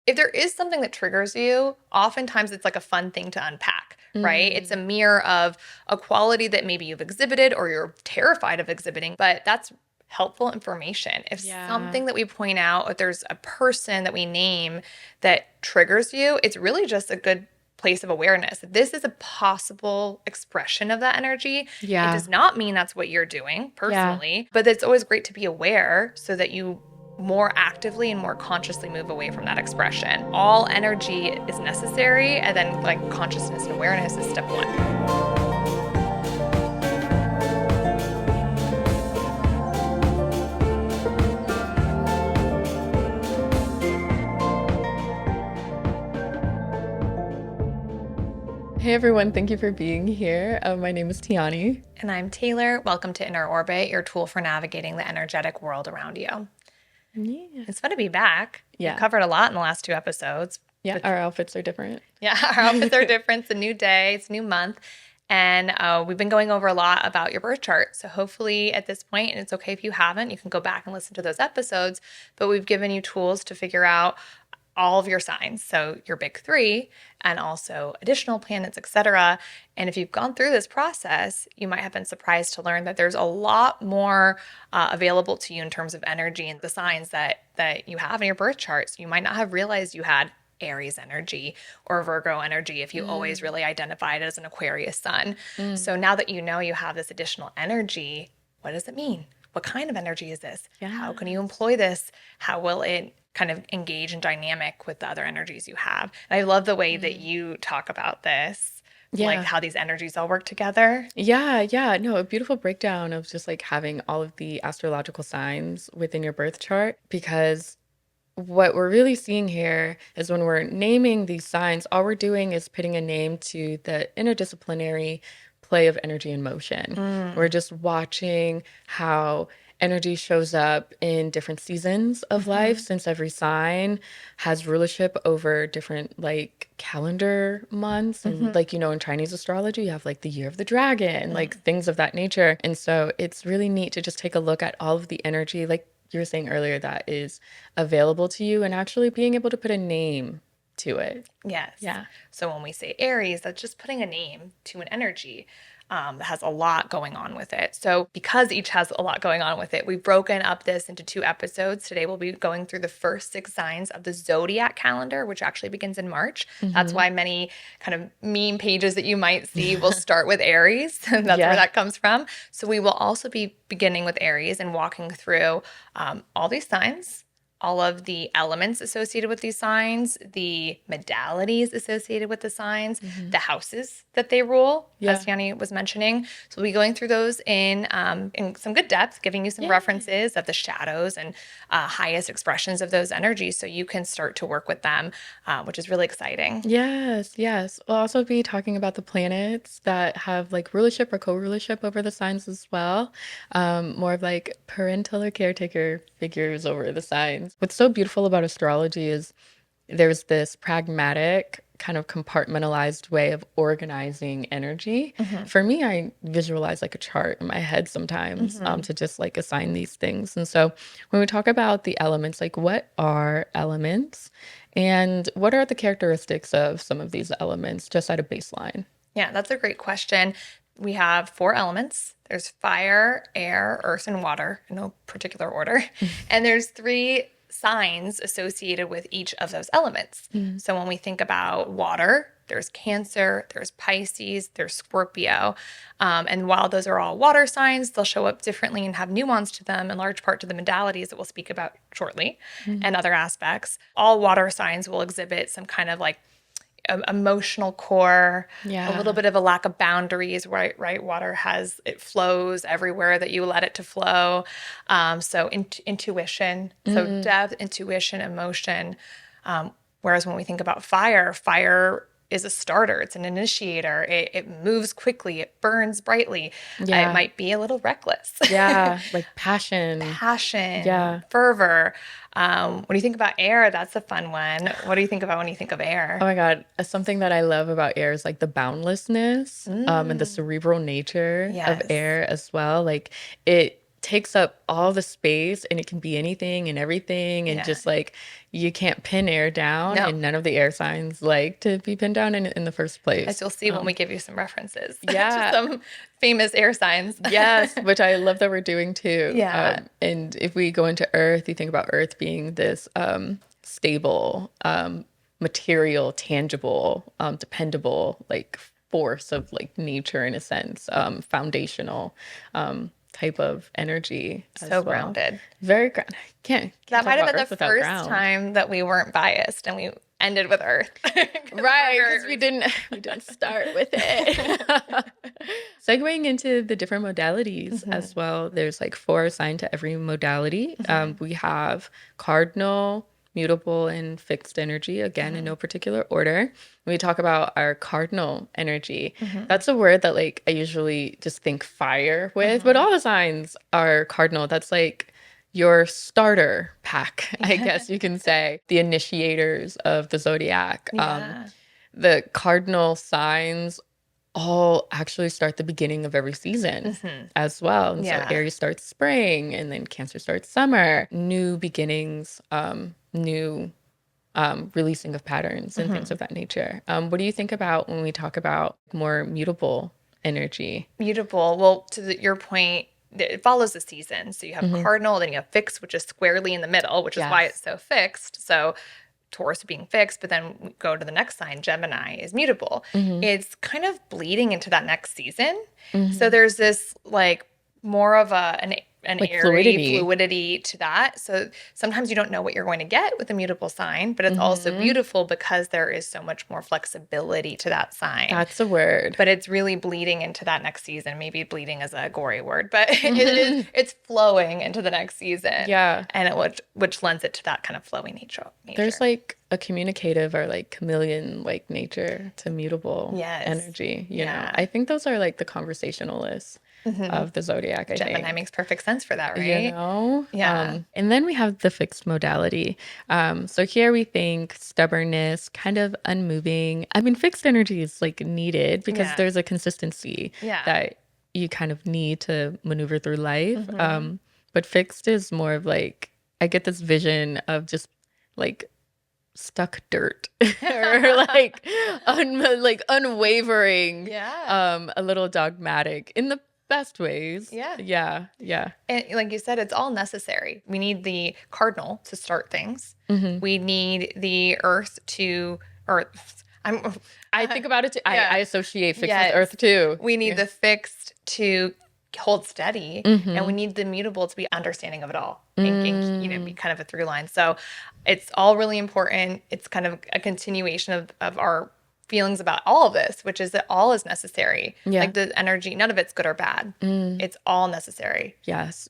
if there is something that triggers you, oftentimes it's like a fun thing to unpack, right? It's a Mm. mirror of a quality that maybe you've exhibited or you're terrified of exhibiting, but that's helpful information. If Yeah. something that we point out, if there's a person that we name that triggers you, it's really just a good place of awareness. This is a possible expression of that energy. It Yeah. does not mean that's what you're doing Yeah. personally, but it's always great to be aware so that you more actively and more consciously move away from that expression. All energy is necessary, and then like consciousness and awareness is step one. Hey everyone, thank you for being here. My name is Tianee. And I'm Taylor. Welcome to Inner Orbit, your tool for navigating the energetic world around you. Yeah. It's fun to be back. We've Yeah. covered a lot in the last two episodes. Yeah, But our outfits are different. yeah, our outfits are different. It's a new day, it's a new month. And we've been going over a lot about your birth chart. So hopefully at this point, and it's okay if you haven't, you can go back and listen to those episodes. But we've given you tools to figure out all of your signs, so your big three, and also additional planets, etc. And if you've gone through this process, you might have been surprised to learn that there's a lot more available to you in terms of energy and the signs that you have in your birth chart. So you might not have realized you had Aries energy or Virgo energy if you always really identified as an Aquarius sun. Mm. So now that you know you have this additional energy, what does it mean? What kind of energy is this? How can you Yes. employ this? How will it kind of engage in dynamic with the other energies you have? And I love the way that Mm. you talk about this, like Yeah. how these energies all work together. Yeah. No, a beautiful breakdown of just like having all of the astrological signs within your birth chart because what we're really seeing here is when we're naming these signs, all we're doing is putting a name to the interdisciplinary play of energy and motion. We're Mm. just watching how energy shows up in different seasons of life Mhm. since every sign has rulership over different like calendar months. And Mhm. like, in Chinese astrology, you have like the year of the dragon, like Mm. things of that nature. And so it's really neat to just take a look at all of the energy, like you were saying earlier, that is available to you and actually being able to put a name to it. Yes. Yeah. So when we say Aries, that's just putting a name to an energy that has a lot going on with it. So because each has a lot going on with it, we've broken up this into two episodes. Today we'll be going through the first six signs of the Zodiac calendar, which actually begins in March. That's Hmm. why many kind of meme pages that you might see will start with Aries. And that's where Yeah. that comes from. So we will also be beginning with Aries and walking through all these signs, all of the elements associated with these signs, the modalities associated with the signs, Hmm. the houses that they rule, as Yeah. Tianee was mentioning. So we'll be going through those in some good depth, giving you some Yeah. references of the shadows and highest expressions of those energies so you can start to work with them, which is really exciting. Yes. We'll also be talking about the planets that have like rulership or co-rulership over the signs as well. More of like parental or caretaker figures over the signs. What's so beautiful about astrology is there's this pragmatic kind of compartmentalized way of organizing energy. Hmm. For me, I visualize like a chart in my head sometimes Hmm. to just like assign these things. And so when we talk about the elements, like what are elements and what are the characteristics of some of these elements just at a baseline? Yeah, that's a great question. We have four elements. There's fire, air, earth, and water in no particular order. And there's three signs associated with each of those elements. Mm. So when we think about water, there's Cancer, there's Pisces, there's Scorpio. And while those are all water signs, they'll show up differently and have nuance to them, in large part to the modalities that we'll speak about shortly Mm. and other aspects. All water signs will exhibit some kind of like emotional core, a little Yeah. bit of a lack of boundaries, right? Right. Water has, it flows everywhere that you let it to flow. So intuition, so Mm. depth, intuition, emotion. Whereas when we think about fire, fire is a starter. It's an initiator. It moves quickly. It burns brightly. It Yeah. might be a little reckless. Yeah. Like passion. Passion, Yeah. fervor. When you think about air, that's a fun one. What do you think about when you think of Oh air? my God. Something that I love about air is like the boundlessness and the Mm, cerebral nature of yes. air as well. Like it takes up all the space, and it can be anything and everything, and Yeah. just like you can't pin air down, No. and none of the air signs like to be pinned down in the first place. As you'll see when we give you some references Yeah. to some famous air signs. Yes, which I love that we're doing too. Yeah. And if we go into Earth, you think about Earth being this stable, material, tangible, dependable, like force of like nature in a sense, foundational type of energy as So well. grounded. Very grounded. Can't That talk might have about been Earth the without first ground. time that we weren't biased and we ended with Earth. Right, because we didn't start with it. Segueing into the different modalities as well, there's like 4 assigned to every modality. We have cardinal, mutable, and fixed energy, again, in no particular order. When we talk about our cardinal energy, that's a word that like I usually just think fire with, but all the signs are cardinal. That's like your starter pack, I guess you can say, the initiators of the zodiac. Yeah. The cardinal signs all actually start the beginning of every season as well. And Yeah. so Aries starts spring, and then Cancer starts summer. New beginnings, new releasing of patterns and things of that nature. What do you think about when we talk about more mutable energy? Mutable. Well, to your point, it follows the season. So you have cardinal, then you have fixed, which is squarely in the middle, which is why it's so fixed. So Taurus being fixed, but then we go to the next sign, Gemini is mutable. It's kind of bleeding into that next season. So there's this like more of an Like airy fluidity to that. So sometimes you don't know what you're going to get with a mutable sign, but it's also beautiful because there is so much more flexibility to that sign. That's a word. But it's really bleeding into that next season. Maybe bleeding is a gory word, but it's flowing into the next season. Yeah. And which lends it to that kind of flowy nature. There's like a communicative or like chameleon like nature to mutable energy. You know, I think those are like the conversationalists of the zodiac. I Gemini think makes perfect sense for that, right? You know? Yeah. And then we have the fixed modality. So here we think stubbornness, kind of unmoving. I mean, fixed energy is like needed because there's a consistency that you kind of need to maneuver through life. But fixed is more of like, I get this vision of just like stuck dirt or like like unwavering, a little dogmatic in the best ways. Yeah. And like you said, it's all necessary. We need the cardinal to start things. We need the earth to I think about it too. I associate fixed with earth too. We need the fixed to hold steady, and we need the mutable to be understanding of it all, thinking, be kind of a through line. So it's all really important. It's kind of a continuation of our feelings about all of this, which is that all is necessary. Like the energy, none of it's good or bad. It's all necessary. Yes.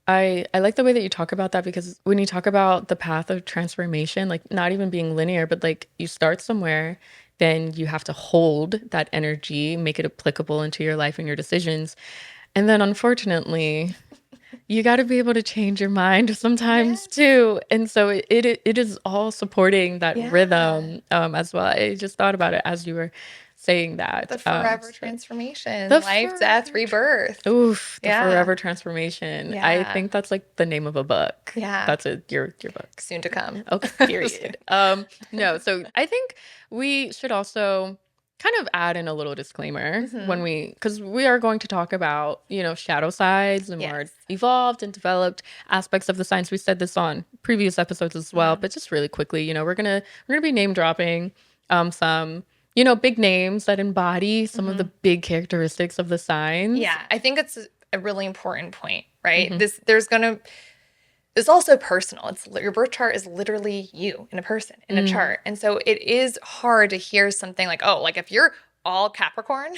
I like the way that you talk about that, because when you talk about the path of transformation, like not even being linear, but like you start somewhere, then you have to hold that energy, make it applicable into your life and your decisions. And then unfortunately, you got to be able to change your mind sometimes too. And so it is all supporting that rhythm as well. I just thought about it as you were saying that. The forever transformation, life, death, rebirth. Oof, the forever transformation. I think that's like the name of a book. That's your book. Soon to come. Okay, period. No, so I think we should also kind of add in a little disclaimer because we are going to talk about, shadow sides and more evolved and developed aspects of the signs. We said this on previous episodes as well, but just really quickly, we're gonna be name dropping some, big names that embody some of the big characteristics of the signs. Yeah, I think it's a really important point, right? It's also personal. Your birth chart is literally you in a person, in a chart. And so it is hard to hear something like, oh, like if you're all Capricorn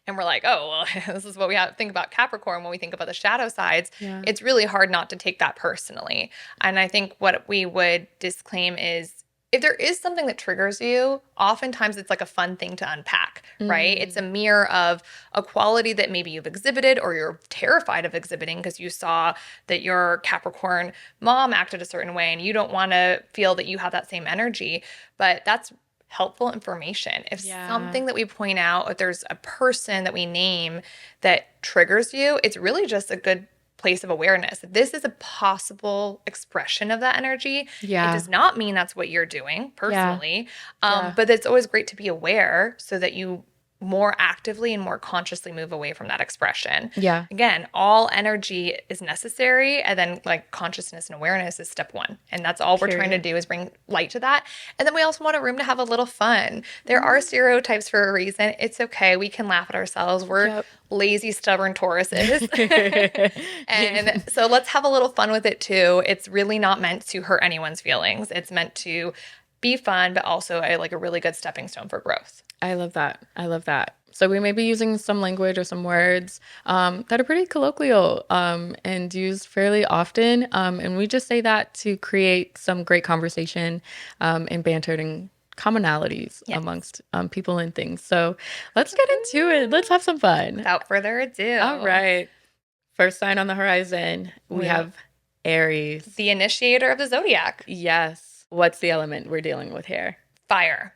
and we're like, oh, well, this is what we have to think about Capricorn when we think about the shadow sides, it's really hard not to take that personally. And I think what we would disclaim is, if there is something that triggers you, oftentimes it's like a fun thing to unpack, right? It's a mirror of a quality that maybe you've exhibited or you're terrified of exhibiting because you saw that your Capricorn mom acted a certain way and you don't want to feel that you have that same energy. But that's helpful information. If something that we point out, if there's a person that we name that triggers you, it's really just a good place of awareness. This is a possible expression of that energy. Yeah. It does not mean that's what you're doing personally. Yeah. But it's always great to be aware so that you more actively and more consciously move away from that expression. Yeah. Again, all energy is necessary. And then like consciousness and awareness is step one. And that's all we're trying to do is bring light to that. And then we also want a room to have a little fun. There are stereotypes for a reason. It's okay. We can laugh at ourselves. We're lazy, stubborn Tauruses. And so let's have a little fun with it too. It's really not meant to hurt anyone's feelings. It's meant to be fun, but also a really good stepping stone for growth. I love that. I love that. So we may be using some language or some words that are pretty colloquial and used fairly often. And we just say that to create some great conversation and banter and commonalities amongst people and things. So let's get into it. Let's have some fun. Without further ado. All right. First sign on the horizon, we have Aries. The initiator of the zodiac. Yes. What's the element we're dealing with here? Fire.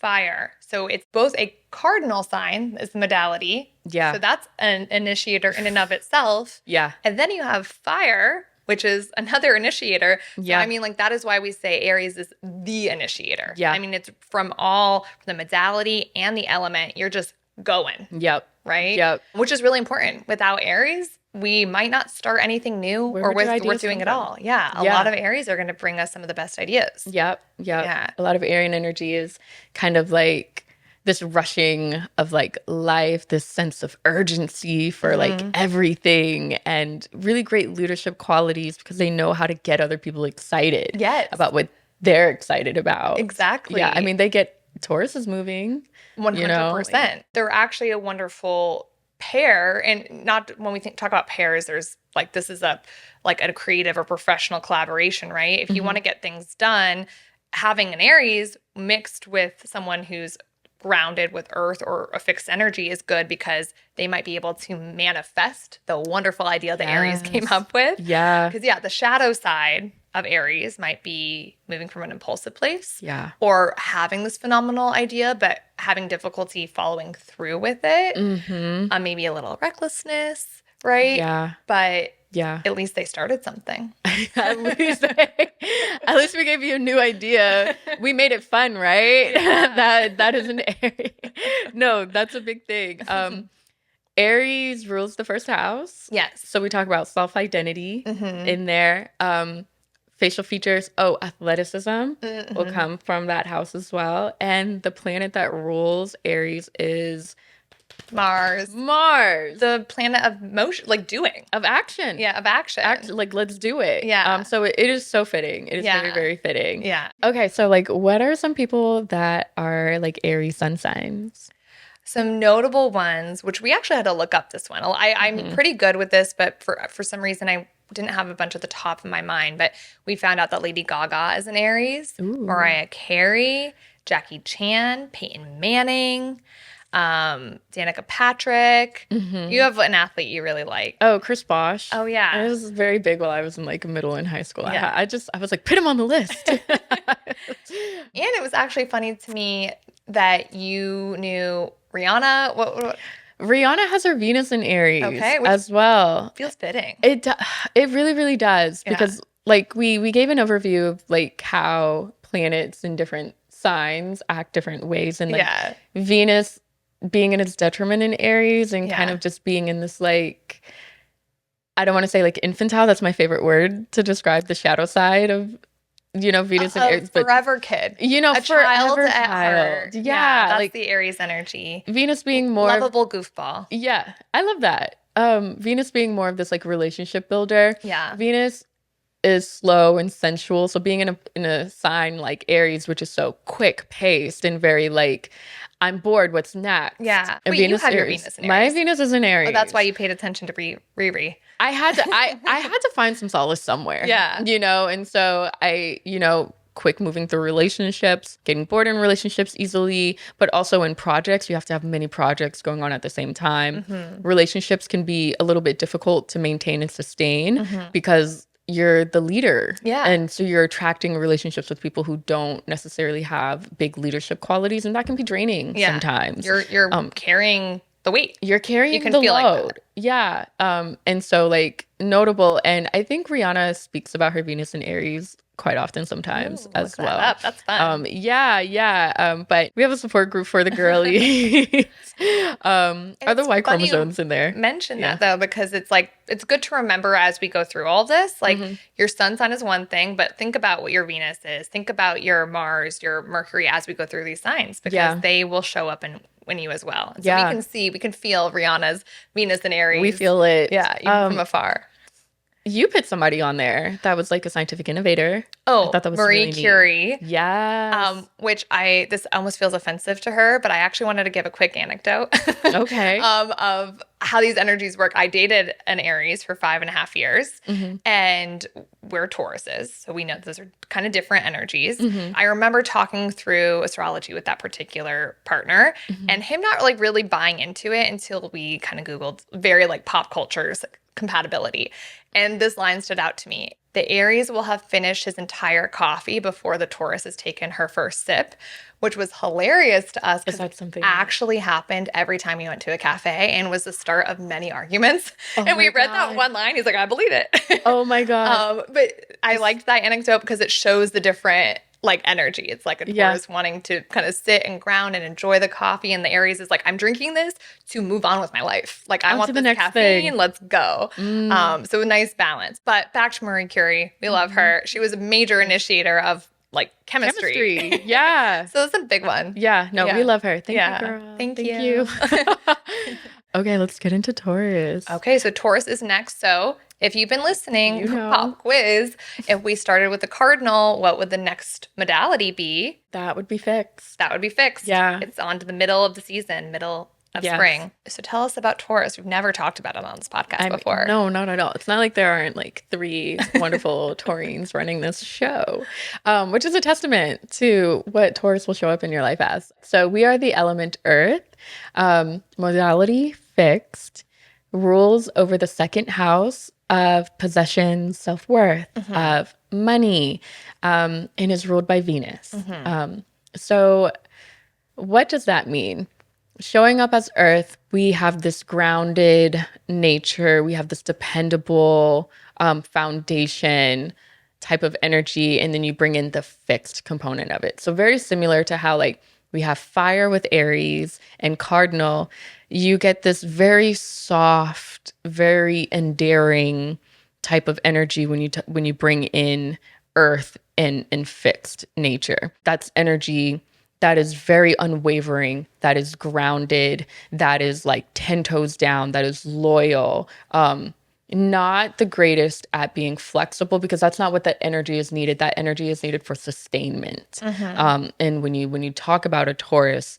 Fire. So it's both a cardinal sign as the modality. Yeah. So that's an initiator in and of itself. Yeah. And then you have fire, which is another initiator. Yeah. So, I mean, like that is why we say Aries is the initiator. Yeah. I mean, it's from the modality and the element. You're just going. Yep. Right? Yep. Which is really important. Without Aries, we might not start anything new or worth doing at all. Yeah. A lot of Aries are going to bring us some of the best ideas. Yep. Yeah. A lot of Arian energy is kind of like this rushing of like life, this sense of urgency for like everything, and really great leadership qualities because they know how to get other people excited about what they're excited about. Exactly. Yeah. I mean, Taurus is moving. 100%. They're actually a wonderful pair. And not when we talk about pairs, there's like, this is a creative or professional collaboration, right? If you want to get things done, having an Aries mixed with someone who's grounded with earth or a fixed energy is good because they might be able to manifest the wonderful idea that Aries came up with. Yeah. Because the shadow side of Aries might be moving from an impulsive place. Yeah. Or having this phenomenal idea, but having difficulty following through with it. Maybe a little recklessness, right? Yeah. But yeah, at least they started something. at least we gave you a new idea. We made it fun, right? Yeah. that is an Aries. No, that's a big thing. Aries rules the first house. Yes. So we talk about self-identity in there. Facial features. Oh, athleticism will come from that house as well. And the planet that rules Aries is Mars. The planet of motion, like doing. Of action. Yeah, of action. Like, let's do it. Yeah. So it is so fitting. It is very, very fitting. Yeah. Okay, so like what are some people that are like Aries sun signs? Some notable ones, which we actually had to look up this one. I'm pretty good with this, but for some reason I didn't have a bunch at the top of my mind. But we found out that Lady Gaga is an Aries, Mariah Carey, Jackie Chan, Peyton Manning, Danica Patrick. You have an athlete you really like. Oh, Chris Bosh. Oh, yeah. It was very big while I was in like middle and high school. Yeah. I was like, put him on the list. And it was actually funny to me that you knew Rihanna. What? Rihanna has her Venus in Aries as well. Feels fitting. It really, really does because like we gave an overview of like how planets in different signs act different ways, and like Venus being in its detriment in Aries and kind of just being in this like, I don't want to say like infantile. That's my favorite word to describe the shadow side of, Venus and Aries. But forever kid. A child forever at heart. Yeah. That's like the Aries energy. Venus being more lovable goofball. Yeah. I love that. Venus being more of this like relationship builder. Yeah. Venus is slow and sensual. So being in a sign like Aries, which is so quick paced and very like, I'm bored. What's next? Yeah. And Wait, Venus you have your Aries. Venus in Aries. My Venus is in Aries. Oh, that's why you paid attention to Riri. I had to. I had to find some solace somewhere. Yeah. And so I, quick moving through relationships, getting bored in relationships easily, but also in projects. You have to have many projects going on at the same time. Relationships can be a little bit difficult to maintain and sustain because you're the leader. Yeah. And so you're attracting relationships with people who don't necessarily have big leadership qualities, and that can be draining sometimes. You're carrying the weight. You're carrying You can the feel like load. that. Yeah. And so like notable, and I think Rihanna speaks about her Venus and Aries quite often sometimes Ooh, look as that well. up. That's fun. Yeah. But we have a support group for the girlies. Are the It's Y funny you chromosomes in there? mention Yeah. that though, because it's like, it's good to remember as we go through all this. Like Mhm. your sun sign is one thing, but think about what your Venus is. Think about your Mars, your Mercury as we go through these signs, because Yeah. they will show up in you as well. And so Yeah. we can feel Rihanna's Venus and We Aries. feel it. Yeah, even from afar. You put somebody on there that was like a scientific innovator. I Oh, thought that was Marie really neat. Curie. Yes. Which this almost feels offensive to her, but I actually wanted to give a quick anecdote Okay. of how these energies work. I dated an Aries for 5.5 years, Mhm. and we're Tauruses, so we know those are kind of different energies. Mhm. I remember talking through astrology with that particular partner, Mhm. and him not like really buying into it until we kind of Googled very like pop culture's compatibility. And this line stood out to me. The Aries will have finished his entire coffee before the Taurus has taken her first sip, which was hilarious to us Is because that it something? actually happened every time we went to a cafe and was the start of many arguments. Oh And we my read that God. one line. He's like, I believe it. Oh my God. But I liked that anecdote because it shows the different like energy. It's like a Yeah. Taurus wanting to kind of sit and ground and enjoy the coffee, and the Aries is like, I'm drinking this to move on with my life. Like I On want to the this next caffeine. thing. Let's go. Mm. So a nice balance. But back to Marie Curie, we love her. She was a major initiator of like chemistry. Yeah. So it's a big one. Yeah. No, we Yeah. love her. Thank you, Yeah. girl. Thank Thank you. you. Okay, let's get into Taurus. Okay, so Taurus is next. So if you've been listening, You know. pop quiz. If we started with the cardinal, what would the next modality be? That would be fixed. That would be fixed. Yeah. It's on to the middle of the season, middle of Yes. spring. So tell us about Taurus. We've never talked about it on this podcast before. No, not at all. It's not like there aren't like three wonderful Taurines running this show, which is a testament to what Taurus will show up in your life as. So we are the element Earth, modality fixed, rules over the second house of possession, self-worth, of money, and is ruled by Venus. So what does that mean? Showing up as Earth, we have this grounded nature, we have this dependable foundation type of energy, and then you bring in the fixed component of it. So very similar to how like we have fire with Aries and Cardinal, you get this very soft, very endearing type of energy when you bring in Earth and fixed nature. That's energy that is very unwavering, that is grounded, that is like 10 toes down, that is loyal. Not the greatest at being flexible, because that's not what that energy is needed. That energy is needed for sustainment. And when you talk about a Taurus,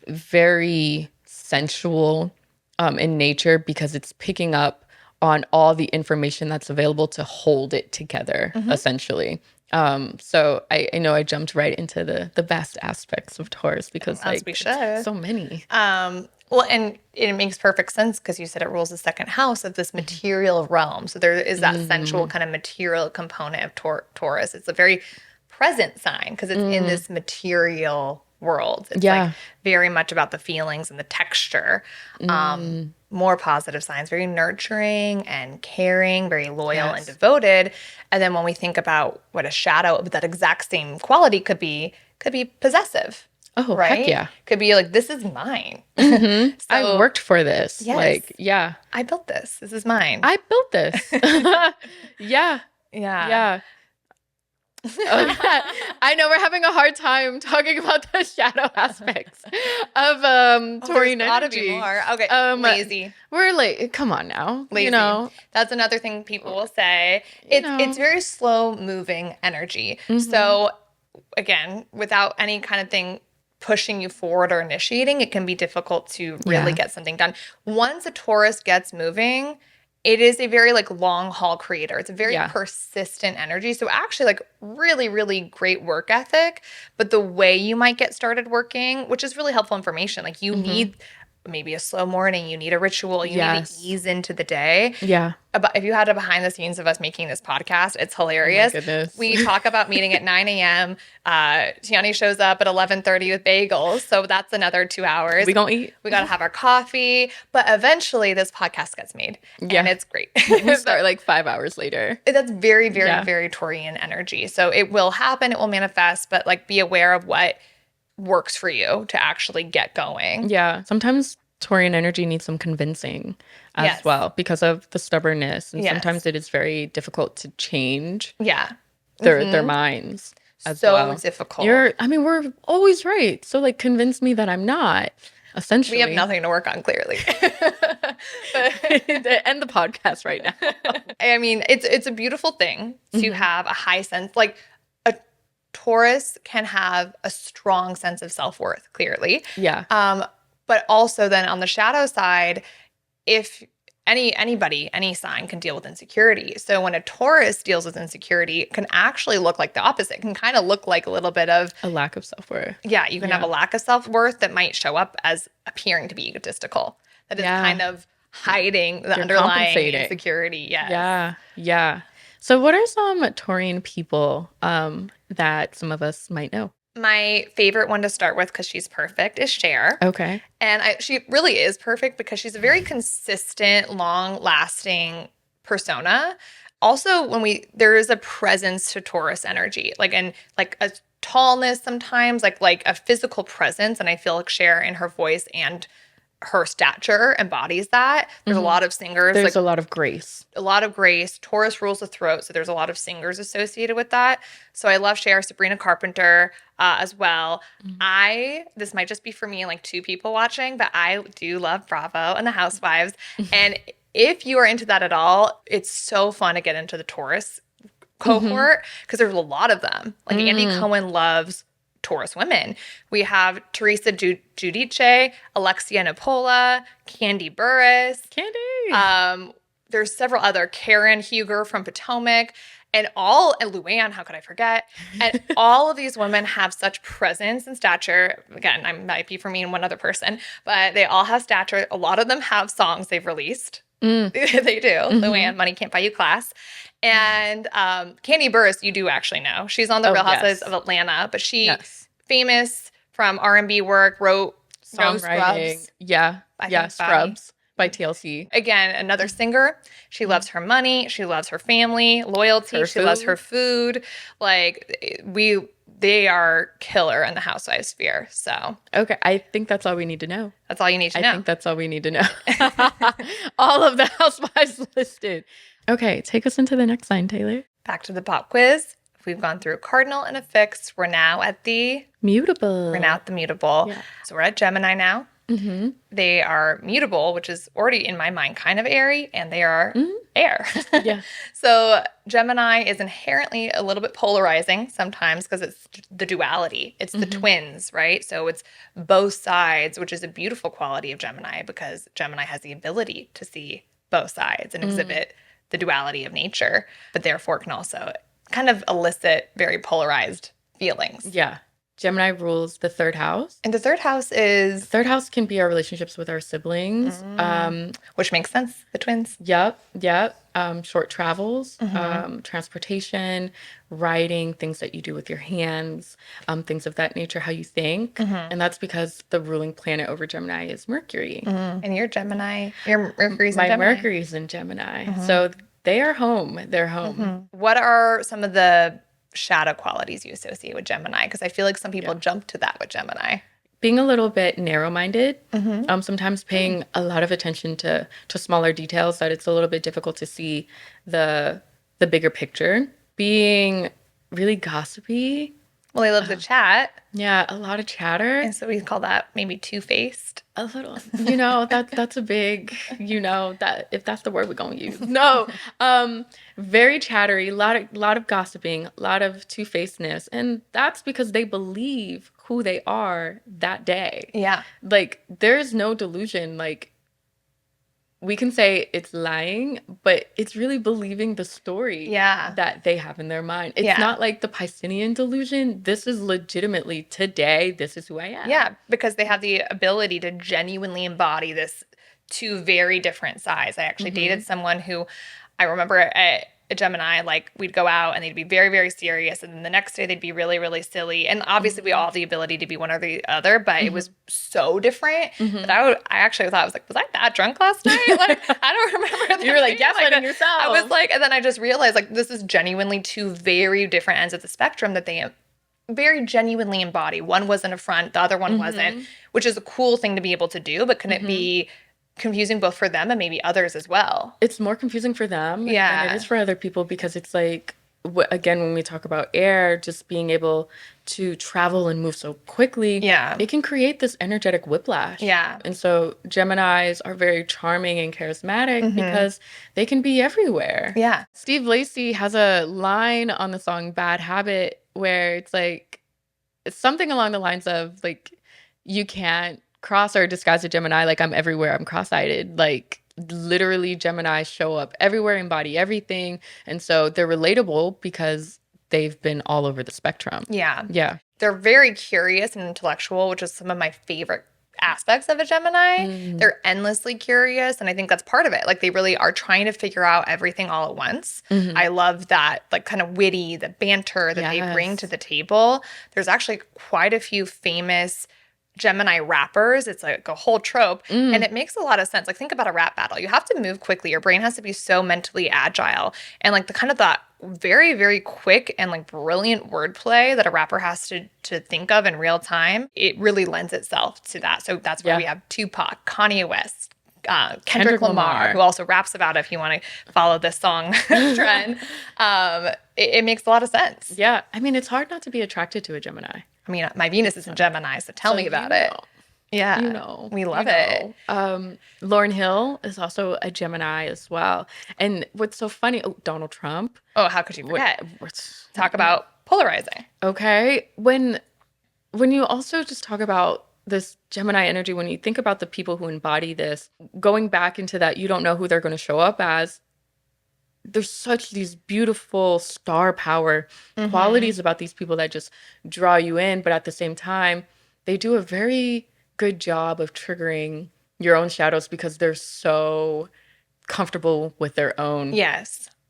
very sensual in nature, because it's picking up on all the information that's available to hold it together, essentially. So I know I jumped right into the best aspects of Taurus because As like we should. so many. Well, and it makes perfect sense because you said it rules the second house of this material realm. So there is that sensual kind of material component of Taurus. It's a very present sign because it's in this material world. It's like very much about the feelings and the texture. More positive signs, very nurturing and caring, very loyal and devoted. And then when we think about what a shadow of that exact same quality could be possessive. Oh, right? heck yeah. Could be like, this is mine. I worked for this. Yes. Like, yeah. I built this. This is mine. I built this. Yeah. Yeah. Okay. I know we're having a hard time talking about the shadow aspects of Taurine There's gotta energy. be more. Okay. Lazy. We're like, come on now. Lazy. You know. That's another thing people will say. It's very slow moving energy. So again, without any kind of thing pushing you forward or initiating, it can be difficult to really get something done. Once a Taurus gets moving, it is a very like long haul creator. It's a very persistent energy. So actually like really, really great work ethic, but the way you might get started working, which is really helpful information. Like you need maybe a slow morning, you need a ritual, you need to Yes. ease into the day. Yeah. If you had a behind the scenes of us making this podcast, it's Oh my hilarious. goodness. We talk about meeting at 9 a.m. Tianee shows up at 11:30 with bagels. So that's another 2 hours. We gonna eat. We got to have our coffee. But eventually this podcast gets made. Yeah. And it's great. We start like 5 hours later. That's very, very, Yeah. very Taurian energy. So it will happen. It will manifest. But like be aware of what works for you to actually get going. Yeah. Sometimes Taurian energy needs some convincing as Yes. well because of the stubbornness. And Yes. sometimes it is very difficult to change Yeah. their minds as So well. difficult. We're always right. So like convince me that I'm not. Essentially. We have nothing to work on, clearly. End the podcast right now. I mean, it's a beautiful thing to have a high sense. Like a Taurus can have a strong sense of self-worth, clearly. Yeah. But also then on the shadow side, if any sign can deal with insecurity. So when a Taurus deals with insecurity, it can actually look like the opposite. It can kind of look like a little bit of A lack of self-worth. yeah, you can have a lack of self-worth that might show up as appearing to be egotistical. That is kind of hiding the underlying compensating. insecurity. Yes. Yeah. Yeah. So what are some Taurian people that some of us might know? My favorite one to start with, because she's perfect, is Cher. Okay. And she really is perfect because she's a very consistent, long-lasting persona. Also, there is a presence to Taurus energy, like a tallness sometimes, like a physical presence. And I feel like Cher in her voice and her stature embodies that. There's a lot of singers. There's a lot of grace. A lot of grace. Taurus rules the throat, so there's a lot of singers associated with that. So I love Cher, Sabrina Carpenter as well. This might just be for me and like 2 people watching, but I do love Bravo and the Housewives. And if you are into that at all, it's so fun to get into the Taurus cohort because there's a lot of them. Like Andy Cohen loves Taurus women. We have Teresa Giudice, Alexia Napola, Candy Burris. Candy. There's several other, Karen Huger from Potomac, and Luann, how could I forget? And all of these women have such presence and stature. Again, I might be for me and one other person, but they all have stature. A lot of them have songs they've released. They do. Luann, Money Can't Buy You Class. And Candy Burris, you do actually know. She's on the Real Housewives of Atlanta, but she's famous from R&B work, wrote songwriting. Scrubs. Yeah. Scrubs by TLC. Again, another singer. She loves her money. She loves her family, loyalty. She loves her food. Like they are killer in the housewife sphere. So okay, I think that's all we need to know. That's all you need to know. I think that's all we need to know. All of the housewives listed. Okay, take us into the next sign, Taylor. Back to the pop quiz. We've gone through a cardinal and a fixed. We're now at the mutable. Yeah. So we're at Gemini now. They are mutable, which is already in my mind kind of airy, and they are air. Yeah. So Gemini is inherently a little bit polarizing sometimes because it's the duality. It's the twins, right? So it's both sides, which is a beautiful quality of Gemini because Gemini has the ability to see both sides and exhibit the duality of nature, but therefore can also kind of elicit very polarized feelings. Yeah. Gemini rules the 3rd house. And the 3rd house is... The 3rd house can be our relationships with our siblings. Which makes sense, the twins. Yep. Short travels, transportation, writing, things that you do with your hands, things of that nature, how you think. And that's because the ruling planet over Gemini is Mercury. And you're Gemini. Your Mercury's in Gemini. My Mercury's in Gemini. So they are home. They're home. What are some of the shadow qualities you associate with Gemini? Because I feel like some people jump to that with Gemini. Being a little bit narrow-minded, sometimes paying a lot of attention to smaller details that it's a little bit difficult to see the bigger picture. Being really gossipy. Well, they love to chat. Yeah, a lot of chatter. And so we call that maybe two-faced. A little, that's a big, that if that's the word we're going to use. No, very chattery, a lot of gossiping, a lot of two-facedness. And that's because they believe who they are that day. Yeah. Like, there's no delusion. Like, we can say it's lying, but it's really believing the story Yeah. that they have in their mind. It's Yeah. not like the Piscean delusion. This is legitimately today, this is who I am. Yeah, because they have the ability to genuinely embody this two very different sides. I actually dated someone who I remember a Gemini, like we'd go out and they'd be very, very serious. And then the next day they'd be really, really silly. And obviously we all have the ability to be one or the other, but it was so different that I actually thought, I was like, was I that drunk last night? Like, I don't remember. You were like gaslighting that. yourself. I was like, and then I just realized like, this is genuinely two very different ends of the spectrum that they very genuinely embody. One wasn't a front, the other one wasn't, which is a cool thing to be able to do, but can it be confusing both for them and maybe others as well? It's more confusing for them than Yeah. it is for other people, because it's like, again, when we talk about air, just being able to travel and move so quickly, Yeah. it can create this energetic whiplash. Yeah. And so Geminis are very charming and charismatic because they can be everywhere. Yeah. Steve Lacy has a line on the song Bad Habit where it's like, it's something along the lines of like, you can't cross or disguise a Gemini, like I'm everywhere, I'm cross-eyed. Like literally Geminis show up everywhere, embody everything. And so they're relatable because they've been all over the spectrum. Yeah. Yeah. They're very curious and intellectual, which is some of my favorite aspects of a Gemini. They're endlessly curious, and I think that's part of it. Like they really are trying to figure out everything all at once. I love that, like kind of witty, the banter that they bring to the table. There's actually quite a few famous Gemini rappers. It's like a whole trope, and it makes a lot of sense. Like think about a rap battle. You have to move quickly. Your brain has to be so mentally agile, and like the kind of that very, very quick and like brilliant wordplay that a rapper has to think of in real time. It really lends itself to that. So that's why we have Tupac, Kanye West, Kendrick Lamar, who also raps about it if you want to follow this song trend. It makes a lot of sense. Yeah. I mean, it's hard not to be attracted to a Gemini. I mean, my Venus is in Gemini, so tell me about it. Yeah. You know. We love it. Lauryn Hill is also a Gemini as well. And what's so funny, Donald Trump. Oh, how could you forget? Talk about polarizing. Okay. When you also just talk about this Gemini energy, when you think about the people who embody this, going back into that, you don't know who they're going to show up as. There's such these beautiful star power qualities about these people that just draw you in. But at the same time, they do a very good job of triggering your own shadows because they're so comfortable with their own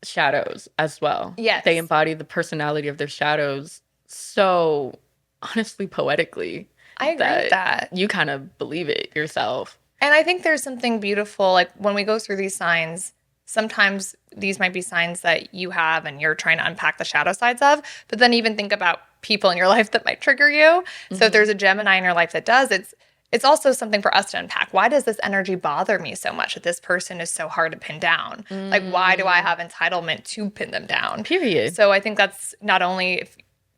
shadows as well. Yes. They embody the personality of their shadows so honestly poetically. I agree with that. You kind of believe it yourself. And I think there's something beautiful, like when we go through these signs, sometimes these might be signs that you have and you're trying to unpack the shadow sides of, but then even think about people in your life that might trigger you. So if there's a Gemini in your life that does, it's also something for us to unpack. Why does this energy bother me so much that this person is so hard to pin down? Like, why do I have entitlement to pin them down? Period. So I think that's not only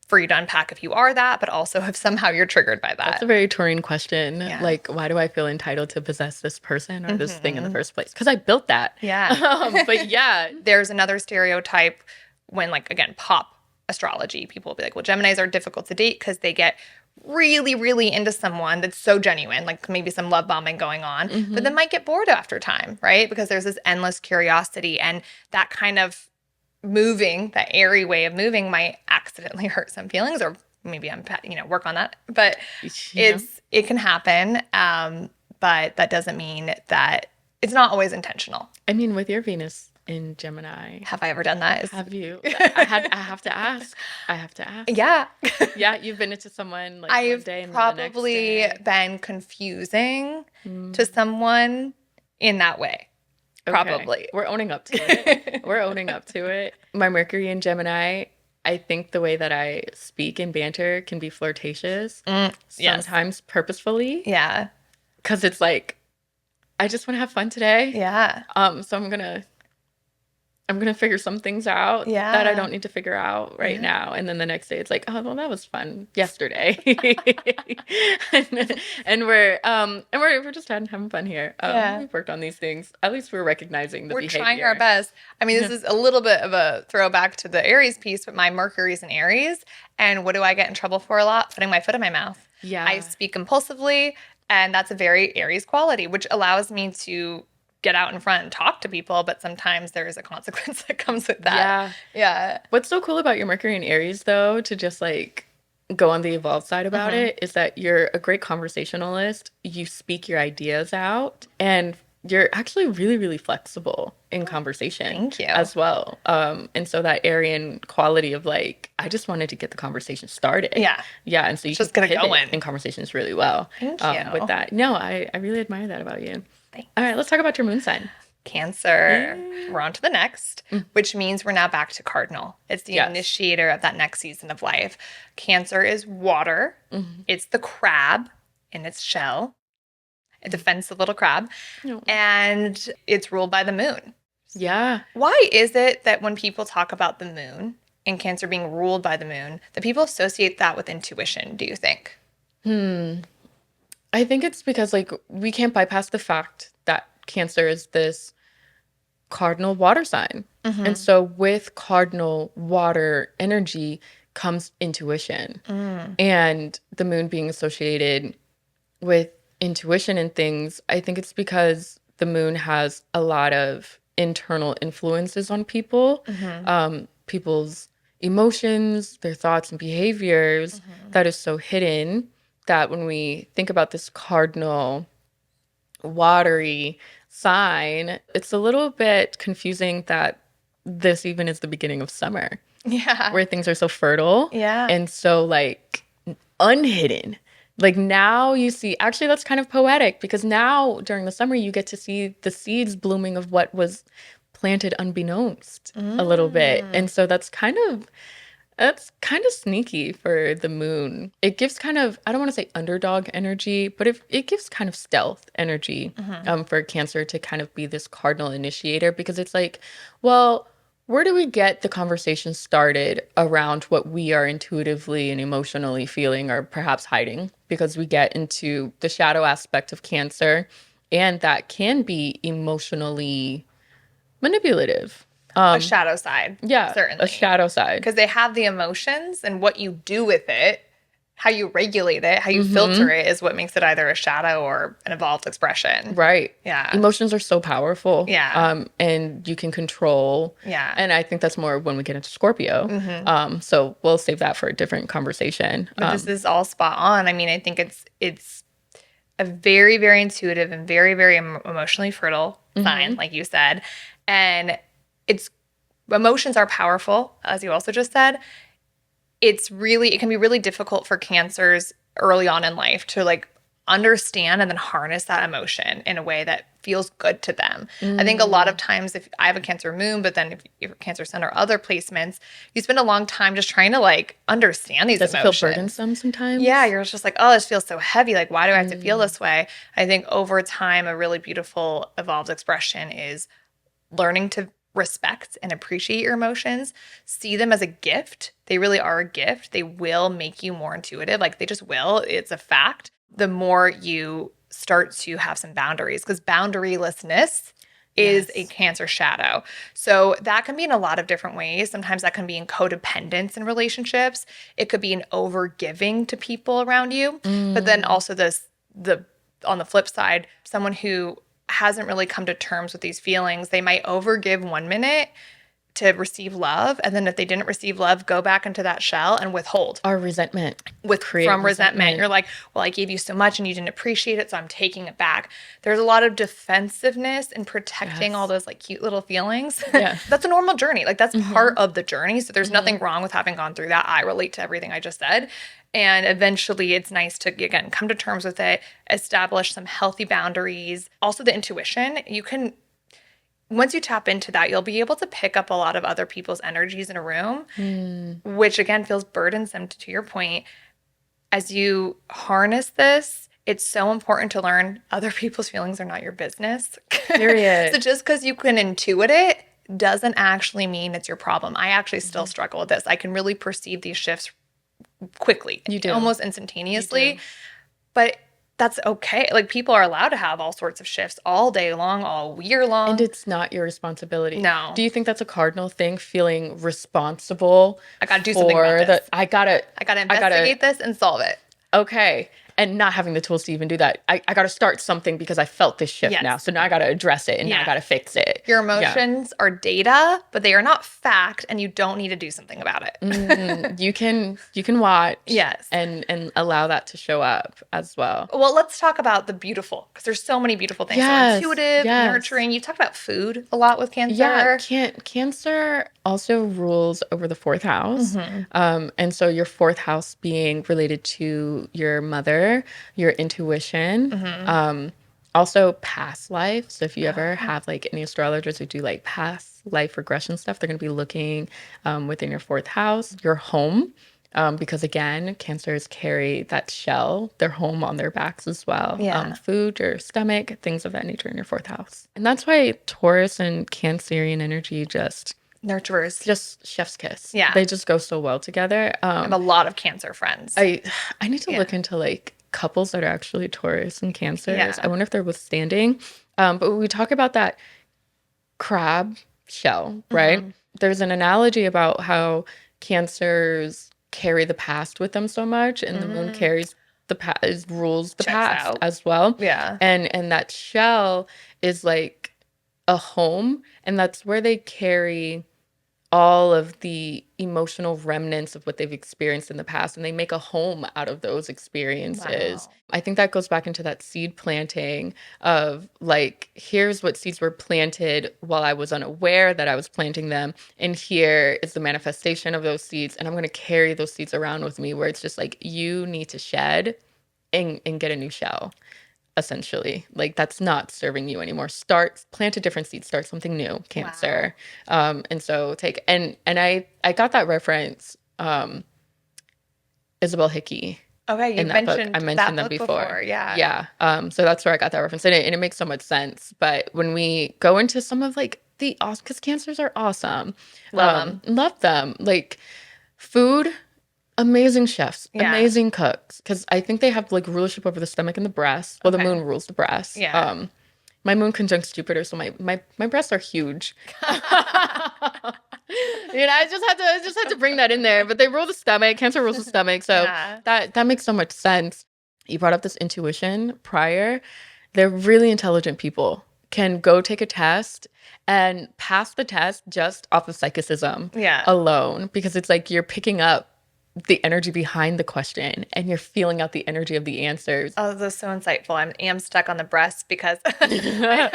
for you to unpack if you are that, but also if somehow you're triggered by that. That's a very Taurine question. Yeah. Like, why do I feel entitled to possess this person or this thing in the first place? Because I built that. Yeah. But yeah. There's another stereotype when, like, again, pop astrology, people will be like, well, Geminis are difficult to date because they get really, really into someone that's so genuine, like maybe some love bombing going on, but then might get bored after time, right? Because there's this endless curiosity, and that kind of moving, that airy way of moving might accidentally hurt some feelings, or maybe I'm, work on that. But it can happen. But that doesn't mean that it's not always intentional. I mean, with your Venus in Gemini, have I ever done that? Have you? I have to ask. Yeah. Yeah, you've been into someone like I've one day and probably the next day. been confusing to someone in that way. Probably. Okay. We're owning up to it. My Mercury in Gemini, I think the way that I speak and banter can be flirtatious. Sometimes purposefully. Yeah. Because it's like, I just want to have fun today. Yeah. So I'm gonna figure some things out that I don't need to figure out right now. And then the next day it's like, oh, well, that was fun yesterday. and we're just having fun here. We've worked on these things. At least we're recognizing the behavior. We're trying our best. I mean, this is a little bit of a throwback to the Aries piece, but my Mercury's in Aries. And what do I get in trouble for a lot? Putting my foot in my mouth. Yeah. I speak impulsively, and that's a very Aries quality, which allows me to get out in front and talk to people, but sometimes there is a consequence that comes with that. Yeah. Yeah. What's so cool about your Mercury in Aries, though, to just like go on the evolved side about it, is that you're a great conversationalist. You speak your ideas out, and you're actually really, really flexible in conversation. Thank you. As well. And so that Aryan quality of like, I just wanted to get the conversation started. Yeah. Yeah. And so you Just can get it pivot going. in conversations really well. Thank you. With that. No, I really admire that about you. Thanks. All right, let's talk about your moon sign. Cancer. We're on to the next, which means we're now back to cardinal. It's the initiator of that next season of life. Cancer is water. It's the crab in its shell. A defensive little crab. And it's ruled by the moon. Yeah. Why is it that when people talk about the moon and Cancer being ruled by the moon, that people associate that with intuition, do you think? I think it's because like we can't bypass the fact that Cancer is this cardinal water sign. And so with cardinal water energy comes intuition. And the moon being associated with intuition and things, I think it's because the moon has a lot of internal influences on people, people's emotions, their thoughts and behaviors that is so hidden that when we think about this cardinal watery sign, it's a little bit confusing that this even is the beginning of summer. Yeah. Where things are so fertile. Yeah. And so like unhidden. Like now you see, actually that's kind of poetic because now during the summer you get to see the seeds blooming of what was planted unbeknownst a little bit. And so that's kind of sneaky for the moon. It gives kind of, I don't want to say underdog energy, but it gives kind of stealth energy for Cancer to kind of be this cardinal initiator because it's like, well, where do we get the conversation started around what we are intuitively and emotionally feeling or perhaps hiding? Because we get into the shadow aspect of Cancer, and that can be emotionally manipulative. A shadow side. Yeah, certainly. a shadow side. Because they have the emotions, and what you do with it, how you regulate it, how you filter it is what makes it either a shadow or an evolved expression. Right. Yeah. Emotions are so powerful. Yeah. And you can control. Yeah. And I think that's more when we get into Scorpio. So we'll save that for a different conversation. But this is all spot on. I mean, I think it's a very, very intuitive and very, very emotionally fertile sign, like you said. And emotions are powerful, as you also just said. It can be really difficult for Cancers early on in life to like understand and then harness that emotion in a way that feels good to them. I think a lot of times if I have a Cancer moon, but then if you're Cancer sun or other placements, you spend a long time just trying to like understand these emotions. Does it feel burdensome sometimes? Yeah, you're just like, oh, this feels so heavy. Like, why do I have to feel this way? I think over time, a really beautiful evolved expression is learning to respect and appreciate your emotions, see them as a gift. They really are a gift. They will make you more intuitive. Like they just will. It's a fact. The more you start to have some boundaries, because boundarylessness is a Cancer shadow. So that can be in a lot of different ways. Sometimes that can be in codependence in relationships. It could be in over giving to people around you. But then also on the flip side, someone who hasn't really come to terms with these feelings, they might overgive 1 minute to receive love, and then if they didn't receive love, go back into that shell and withhold. Or resentment. From resentment. You're like, well, I gave you so much and you didn't appreciate it, so I'm taking it back. There's a lot of defensiveness in protecting all those like cute little feelings. Yeah. That's a normal journey. Like that's part of the journey. So there's nothing wrong with having gone through that. I relate to everything I just said. And eventually it's nice to, again, come to terms with it, establish some healthy boundaries. Also the intuition, once you tap into that, you'll be able to pick up a lot of other people's energies in a room, which again feels burdensome to your point. As you harness this, it's so important to learn other people's feelings are not your business. Period. So just because you can intuit it doesn't actually mean it's your problem. I actually still struggle with this. I can really perceive these shifts quickly. You do. Almost instantaneously. But that's okay. Like people are allowed to have all sorts of shifts all day long, all year long. And it's not your responsibility. No. Do you think that's a cardinal thing, feeling responsible? I gotta do something about this. I gotta investigate this and solve it. Okay. and not having the tools to even do that. I got to start something because I felt this shift now. So now I got to address it and now I got to fix it. Your emotions are data, but they are not fact, and you don't need to do something about it. You can watch yes. and allow that to show up as well. Well, let's talk about the beautiful, because there's so many beautiful things. So intuitive, nurturing. You talk about food a lot with Cancer. Yeah, Cancer also rules over the fourth house. And so your fourth house being related to your mother, your intuition, also past life. So if you ever have like any astrologers who do like past life regression stuff, they're going to be looking within your fourth house, your home. Because again, Cancers carry that shell, their home on their backs as well. Food, your stomach, things of that nature in your fourth house. And that's why Taurus and Cancerian energy just nurturers, just chef's kiss. Yeah, they just go so well together. I have a lot of Cancer friends. I need to look into like couples that are actually Taurus and Cancers. I wonder if they're withstanding. But when we talk about that crab shell, right? There's an analogy about how Cancers carry the past with them so much, and the moon carries the past, rules the past as well. And that shell is like a home, and that's where they carry all of the emotional remnants of what they've experienced in the past, and they make a home out of those experiences. I think that goes back into that seed planting of like, here's what seeds were planted while I was unaware that I was planting them, and here is the manifestation of those seeds, and I'm going to carry those seeds around with me, where it's just like, you need to shed and get a new shell. Essentially, like, that's not serving you anymore. Plant a different seed, start something new, Cancer. And so and I got that reference, Isabel Hickey. Okay, you mentioned I mentioned them before. Yeah. So that's where I got that reference, and it makes so much sense. But when we go into some of like the awesome, because Cancers are awesome, love them, like food. Amazing chefs, amazing cooks, because I think they have like rulership over the stomach and the breast. Well, the moon rules the breast. My moon conjuncts Jupiter, so my breasts are huge. I just had to bring that in there. But they rule the stomach. Cancer rules the stomach, so that makes so much sense. You brought up this intuition prior. They're really intelligent people. Can go take a test and pass the test just off of psychicism alone, because it's like you're picking up the energy behind the question and you're feeling out the energy of the answers. Oh, that's so insightful. I am stuck on the breast because they're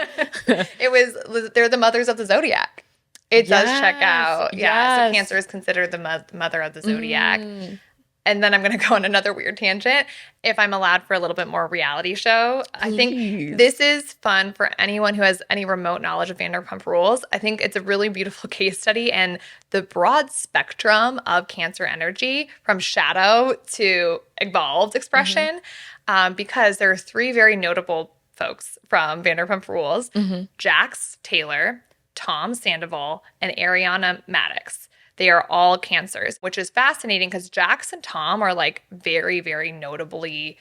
the mothers of the zodiac. It does check out. So Cancer is considered the mother of the zodiac. And then I'm going to go on another weird tangent, if I'm allowed, for a little bit more reality show. I think this is fun for anyone who has any remote knowledge of Vanderpump Rules. I think it's a really beautiful case study, and the broad spectrum of Cancer energy from shadow to evolved expression, because there are three very notable folks from Vanderpump Rules, Jax Taylor, Tom Sandoval, and Ariana Madix. They are all Cancers, which is fascinating because Jax and Tom are like very, very notably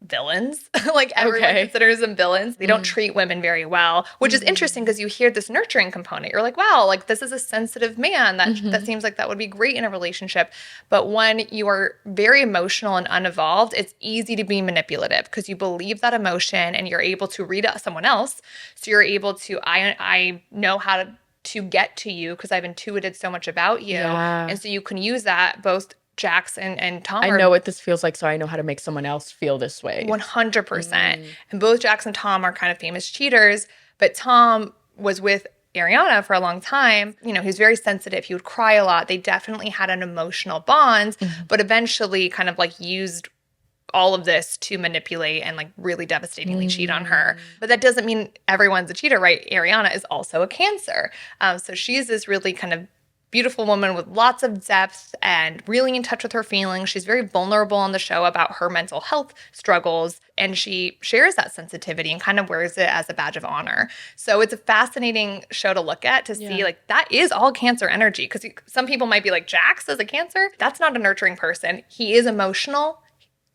villains. Like everyone considers them villains. They don't treat women very well, which is interesting because you hear this nurturing component. You're like, wow, like this is a sensitive man. That seems like that would be great in a relationship. But when you are very emotional and unevolved, it's easy to be manipulative because you believe that emotion and you're able to read someone else. So you're able to, I know how to get to you because I've intuited so much about you. And so you can use that. Both Jax and Tom I know what this feels like, so I know how to make someone else feel this way. 100%. And both Jax and Tom are kind of famous cheaters, but Tom was with Ariana for a long time. He was very sensitive. He would cry a lot. They definitely had an emotional bond, but eventually kind of like used all of this to manipulate and like really devastatingly cheat on her. But that doesn't mean everyone's a cheater, right? Ariana is also a Cancer. So she's this really kind of beautiful woman with lots of depth and really in touch with her feelings. She's very vulnerable on the show about her mental health struggles, and she shares that sensitivity and kind of wears it as a badge of honor. So it's a fascinating show to look at to see like that is all Cancer energy, because some people might be like, Jax is a Cancer? That's not a nurturing person. He is emotional.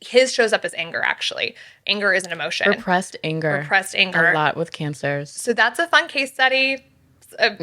His shows up as anger, actually. Anger is an emotion. Repressed anger. A lot with Cancers. So that's a fun case study.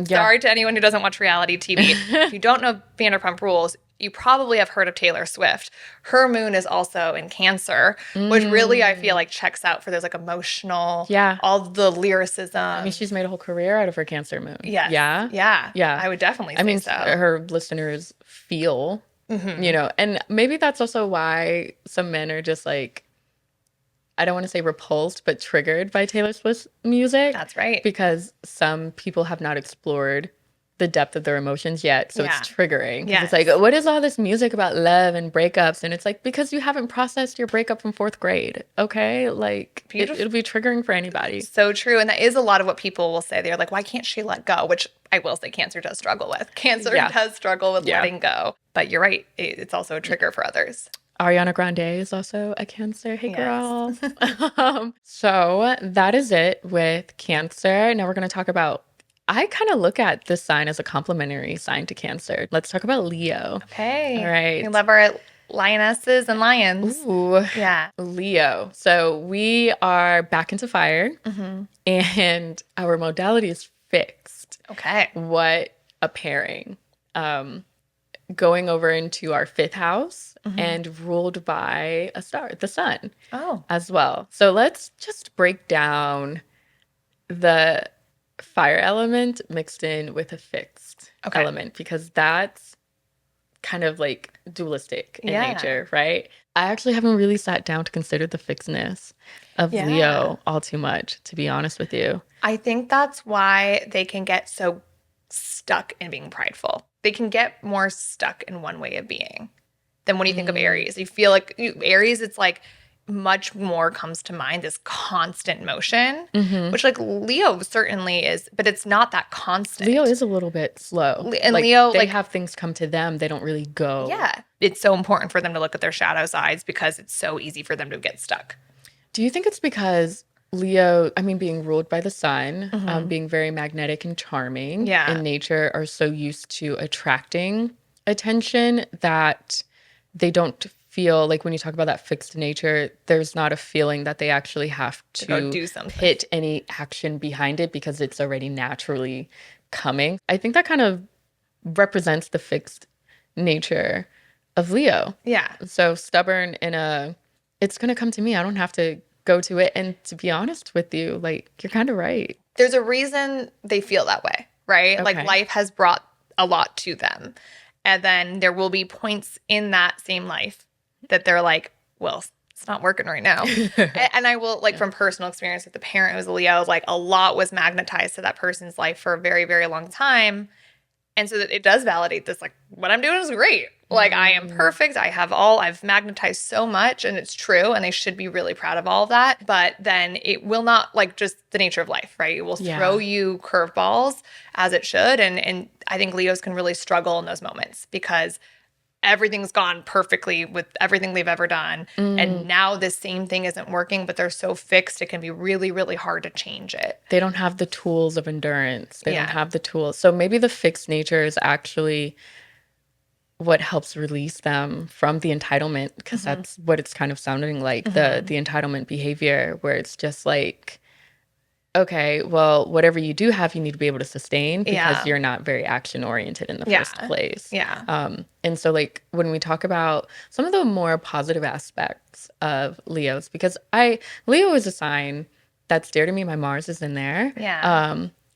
Sorry to anyone who doesn't watch reality TV. If you don't know Vanderpump Rules, you probably have heard of Taylor Swift. Her moon is also in Cancer, which really I feel like checks out for those like emotional, Yeah. all the lyricism. I mean, she's made a whole career out of her Cancer moon. Yes. Yeah. Yeah. Yeah. I would definitely I say mean, so. her listeners feel, you know, and maybe that's also why some men are just like, I don't want to say repulsed, but triggered by Taylor Swift's music. That's right. Because some people have not explored the depth of their emotions yet. So it's triggering. Because it's like, what is all this music about love and breakups? And it's like, because you haven't processed your breakup from 4th grade. Okay. Like, it'll be triggering for anybody. So true. And that is a lot of what people will say. They're like, why can't she let go? Which I will say Cancer does struggle with. Cancer does struggle with letting go. But you're right. It's also a trigger for others. Ariana Grande is also a Cancer. Hey, girl. So that is it with Cancer. Now we're going to talk about, I kind of look at this sign as a complementary sign to Cancer. Let's talk about Leo. Okay. All right. We love our lionesses and lions. Ooh. Yeah. Leo. So we are back into fire and our modality is fixed. Okay. What a pairing. Going over into our 5th house and ruled by a star, the sun, as well. So let's just break down the fire element mixed in with a fixed element, because that's kind of like dualistic in nature, right? I actually haven't really sat down to consider the fixedness of Leo all too much, to be honest with you. I think that's why they can get so stuck in being prideful. They can get more stuck in one way of being than when you think of Aries. You feel like Aries, it's like much more comes to mind, this constant motion, which like Leo certainly is, but it's not that constant. Leo is a little bit slow. And like, Leo, they have things come to them. They don't really go. Yeah. It's so important for them to look at their shadow sides because it's so easy for them to get stuck. Do you think it's because Leo, I mean, being ruled by the sun, being very magnetic and charming in nature, are so used to attracting attention that they don't feel like, when you talk about that fixed nature, there's not a feeling that they actually have to go do something, hit any action behind it, because it's already naturally coming. I think that kind of represents the fixed nature of Leo. Yeah. So stubborn it's going to come to me. I don't have to go to it. And to be honest with you, like, you're kind of right. There's a reason they feel that way, right? Like, life has brought a lot to them. And then there will be points in that same life that they're like, well, it's not working right now. And I will, like, from personal experience with the parent who was a Leo, like, a lot was magnetized to that person's life for a very, very long time. And so that it does validate this, like, what I'm doing is great. Like, I am perfect. I've magnetized so much, and it's true. And they should be really proud of all of that. But then it will not, like, just the nature of life, right? It will throw you curveballs, as it should. And I think Leos can really struggle in those moments because everything's gone perfectly with everything they've ever done. And now this same thing isn't working, but they're so fixed, it can be really, really hard to change it. They don't have the tools of endurance. They don't have the tools. So maybe the fixed nature is actually what helps release them from the entitlement, because that's what it's kind of sounding like, the entitlement behavior, where it's just like, okay, well, whatever you do have, you need to be able to sustain, because you're not very action oriented in the first place. And so, like, when we talk about some of the more positive aspects of Leos, because Leo is a sign that's dear to me. My Mars is in there.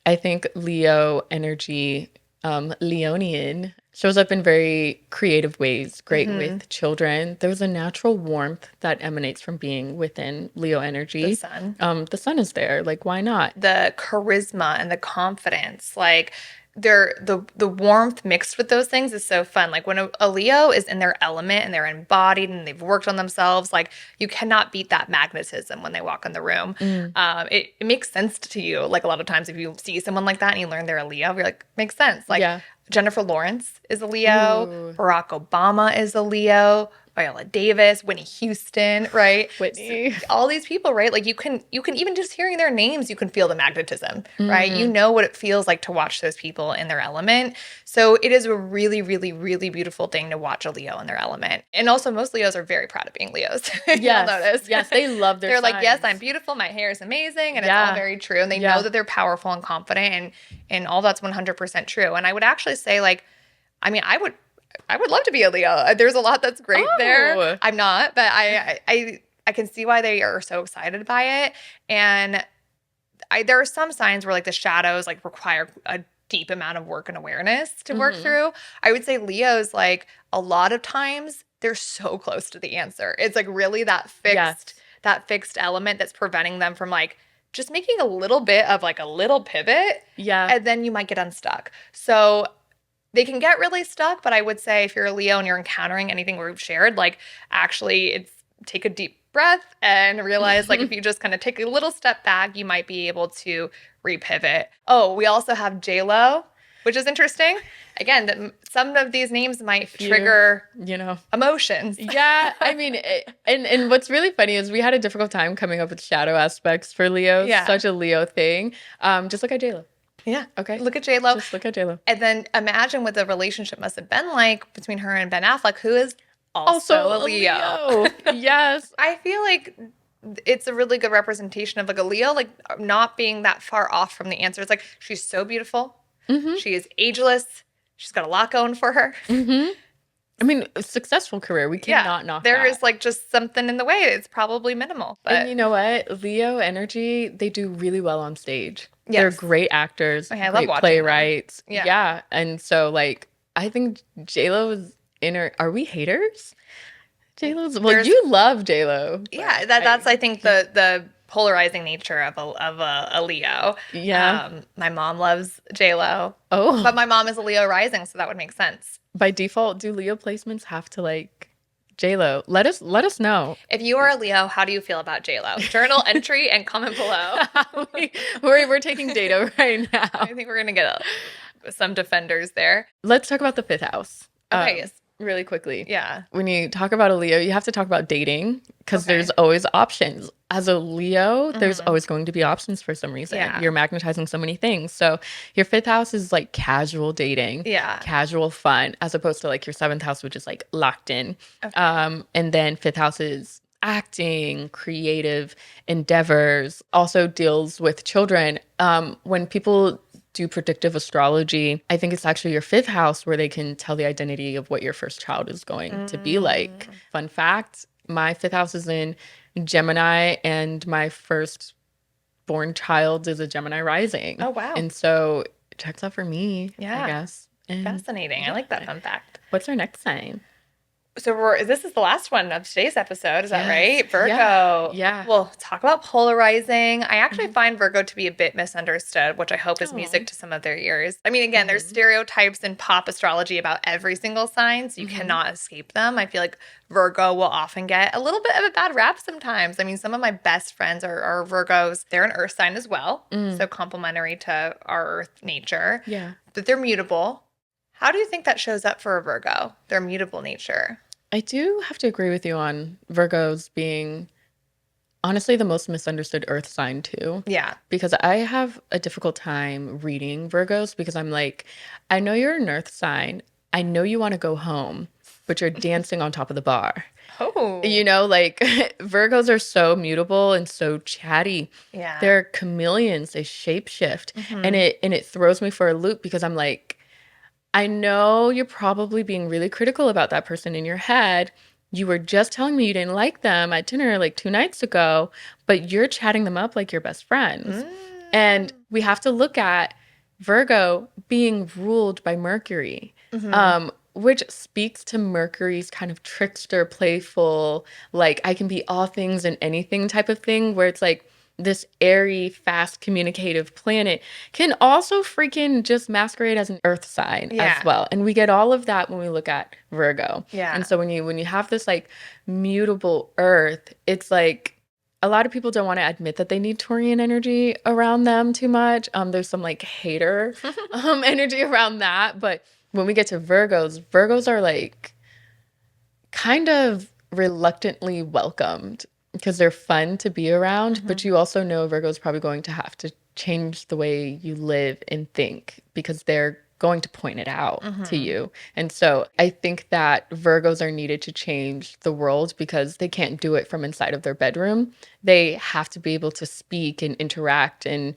I think Leo energy, Leonian, shows up in very creative ways, great with children. There's a natural warmth that emanates from being within Leo energy. The sun. The sun is there. Like, why not? The charisma and the confidence, like, the warmth mixed with those things is so fun. Like, when a Leo is in their element and they're embodied and they've worked on themselves, like, you cannot beat that magnetism when they walk in the room. It makes sense to you. Like, a lot of times if you see someone like that and you learn they're a Leo, you're like, makes sense. Like, Jennifer Lawrence is a Leo. Barack Obama is a Leo. Viola Davis, Whitney Houston, right? Whitney. So, all these people, right? Like, you can even just hearing their names, you can feel the magnetism, right? You know what it feels like to watch those people in their element. So it is a really, really, really beautiful thing to watch a Leo in their element. And also, most Leos are very proud of being Leos. You'll notice. Yes, they love their They're signs. like, yes, I'm beautiful. My hair is amazing. And it's all very true. And they know that they're powerful and confident. And all that's 100% true. And I would actually say, like, I mean, I would love to be a Leo. There's a lot that's great there. Oh. I'm not, but I can see why they are so excited by it. And there are some signs where like the shadows like require a deep amount of work and awareness to work through. I would say Leo's like a lot of times they're so close to the answer. It's like really that fixed element that's preventing them from like just making a little bit of like a little pivot. Yeah. And then you might get unstuck. So they can get really stuck, but I would say if you're a Leo and you're encountering anything we've shared, like actually it's take a deep breath and realize like if you just kind of take a little step back, you might be able to repivot. Oh, we also have J-Lo, which is interesting. Again, some of these names might trigger, emotions. Yeah, I mean, and what's really funny is we had a difficult time coming up with shadow aspects for Leo. Yeah. Such a Leo thing. Just look at J-Lo. Yeah. Okay. Look at J-Lo. Just look at J-Lo. And then imagine what the relationship must have been like between her and Ben Affleck, who is also a Leo. Yes. I feel like it's a really good representation of like a Leo, like not being that far off from the answer. It's like she's so beautiful. Mm-hmm. She is ageless. She's got a lot going for her. Mm-hmm. I mean, a successful career. We cannot knock there that. is like just something in the way. It's probably minimal. But and you know what? Leo energy, they do really well on stage. Yes. They're great actors, I great love playwrights. Yeah. And so like, I think J-Lo is are we haters? J-Lo's, well, you love J-Lo. Yeah, that's I think the polarizing nature of a Leo. Yeah. My mom loves J-Lo. Oh. But my mom is a Leo rising, so that would make sense. By default, do Leo placements have to like J-Lo? Let us know. If you are a Leo, how do you feel about J-Lo? Journal entry and comment below. We're taking data right now. I think we're going to get some defenders there. Let's talk about the fifth house. Okay, yes. Really quickly. Yeah. When you talk about a Leo, you have to talk about dating because there's always options. As a Leo, there's always going to be options for some reason. Yeah. You're magnetizing so many things. So your fifth house is like casual dating, casual fun, as opposed to like your seventh house, which is like locked in. Okay. And then fifth house is acting, creative endeavors, also deals with children. When people do predictive astrology, I think it's actually your fifth house where they can tell the identity of what your first child is going to be like. Fun fact, my fifth house is in Gemini and my first born child is a Gemini rising. Oh, wow. And so it checks out for me, I guess. And fascinating. I like that fun fact. What's our next sign? So this is the last one of today's episode. Is that right? Virgo. Yeah. We'll talk about polarizing. I actually find Virgo to be a bit misunderstood, which I hope is music to some of their ears. I mean, again, there's stereotypes in pop astrology about every single sign, so you cannot escape them. I feel like Virgo will often get a little bit of a bad rap sometimes. I mean, some of my best friends are Virgos. They're an earth sign as well, so complementary to our earth nature. Yeah. But they're mutable. How do you think that shows up for a Virgo, their mutable nature? I do have to agree with you on Virgos being honestly the most misunderstood earth sign too. Yeah. Because I have a difficult time reading Virgos because I'm like, I know you're an earth sign. I know you want to go home, but you're dancing on top of the bar. Oh. You know, like Virgos are so mutable and so chatty. Yeah. They're chameleons. They shapeshift. And it throws me for a loop because I'm like, I know you're probably being really critical about that person in your head. You were just telling me you didn't like them at dinner like 2 nights ago, but you're chatting them up like your best friends. And we have to look at Virgo being ruled by Mercury, which speaks to Mercury's kind of trickster, playful, like I can be all things and anything type of thing, where it's like, this airy, fast, communicative planet can also freaking just masquerade as an earth sign as well. And we get all of that when we look at Virgo. Yeah. And so when you have this like mutable earth, it's like a lot of people don't want to admit that they need Taurian energy around them too much. There's some like hater energy around that. But when we get to Virgos are like kind of reluctantly welcomed because they're fun to be around, but you also know Virgo's probably going to have to change the way you live and think because they're going to point it out to Mm-hmm. you. And so I think that Virgos are needed to change the world because they can't do it from inside of their bedroom. They have to be able to speak and interact and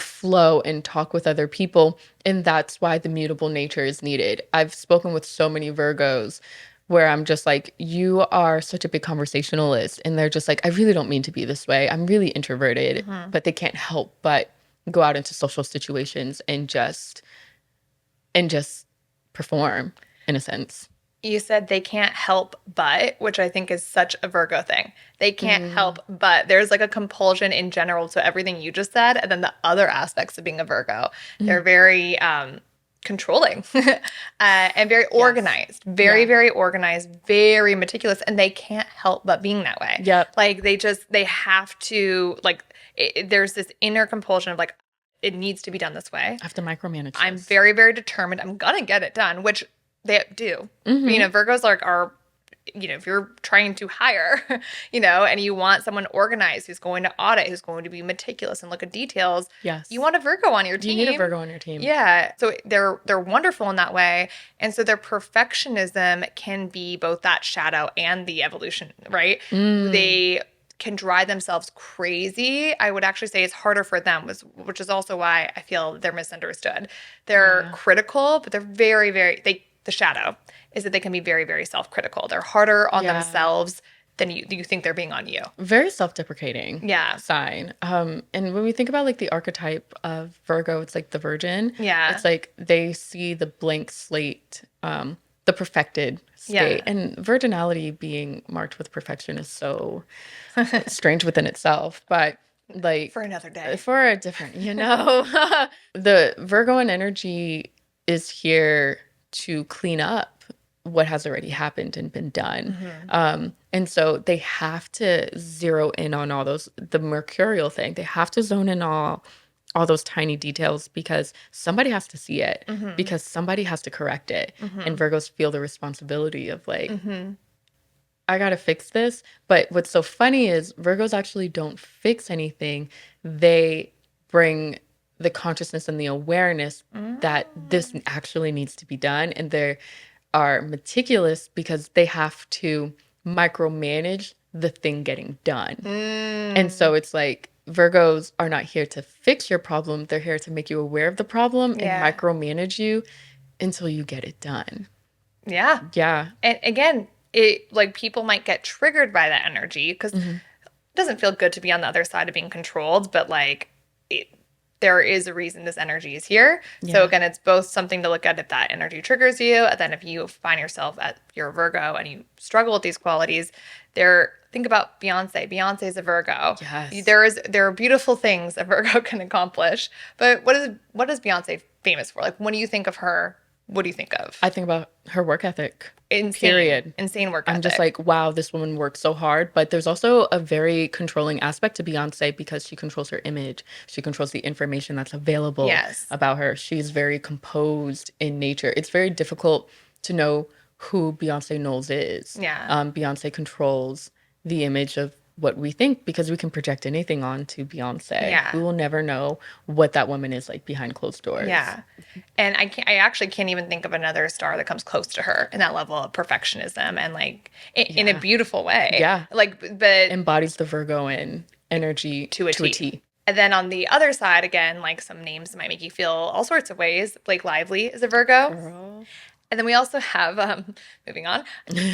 flow and talk with other people. And that's why the mutable nature is needed. I've spoken with so many Virgos where I'm just like, you are such a big conversationalist. And they're just like, I really don't mean to be this way. I'm really introverted, Mm-hmm. but they can't help but go out into social situations and just perform in a sense. You said they can't help but, which I think is such a Virgo thing. They can't Mm, help but. There's like a compulsion in general to everything you just said, and then the other aspects of being a Virgo. They're mm. very controlling and very Yes. organized, very, Yeah. very organized, very meticulous, and they can't help but being that way. Yep. Like they have to, like, there's this inner compulsion of like, it needs to be done this way. I have to micromanage I'm this. very, very determined. I'm gonna get it done, which they do. Mm-hmm. Virgos like are, if you're trying to hire, and you want someone organized who's going to audit, who's going to be meticulous and look at details, you Yes. want a Virgo on your You need a team. Virgo on your team. Yeah. So they're wonderful in that way. And so their perfectionism can be both that shadow and the evolution, right? Mm. They can drive themselves crazy. I would actually say it's harder for them, which is also why I feel they're misunderstood. They're Yeah. critical, but they're very, very the shadow is that they can be very, very self-critical. They're harder on Yeah. themselves than you think they're being on you. Very self-deprecating Yeah. sign. And when we think about like the archetype of Virgo, it's like the virgin. Yeah. It's like they see the blank slate, the perfected Yeah. state. And virginality being marked with perfection is so strange within itself. But For like another day. for a different, the Virgoan energy is here to clean up what has already happened and been done. Mm-hmm. And so they have to zero in on all those, the mercurial thing. They have to zone in all those tiny details because somebody has to see it, Mm-hmm. because somebody has to correct it. Mm-hmm. And Virgos feel the responsibility of like, Mm-hmm. I gotta fix this. But what's so funny is Virgos actually don't fix anything. They bring the consciousness and the awareness that this actually needs to be done. And they are meticulous because they have to micromanage the thing getting done. And Mm. so it's like Virgos are not here to fix your problem. They're here to make you aware of the problem and Yeah. micromanage you until you get it done. Yeah. Yeah. And again, it like people might get triggered by that energy because it Hmm. doesn't feel good to be on the other side of being controlled, but like there is a reason this energy is here. So Yeah. again, it's both something to look at if that energy triggers you, and then if you find yourself at your Virgo and you struggle with these qualities, think about Beyonce. Beyonce is a Virgo. Yes. There are beautiful things a Virgo can accomplish. But what is Beyonce famous for? Like when you think of her, what do you think of? I think about her work ethic. Insane, Period. insane work I'm just ethic. like, wow, this woman works so hard. But there's also a very controlling aspect to Beyonce because she controls her image. She controls the information that's available Yes. about her. She's very composed in nature. It's very difficult to know who Beyonce Knowles is. Yeah. Beyonce controls the image of what we think because we can project anything onto Beyonce. Yeah. We will never know what that woman is like behind closed doors. Yeah. And I actually can't even think of another star that comes close to her in that level of perfectionism and like in a Yeah. beautiful way. Yeah. Like, but Embodies the Virgoan energy to a T. And then on the other side, again, like some names might make you feel all sorts of ways. Blake Lively is a Virgo. Girl. And then we also have, moving on,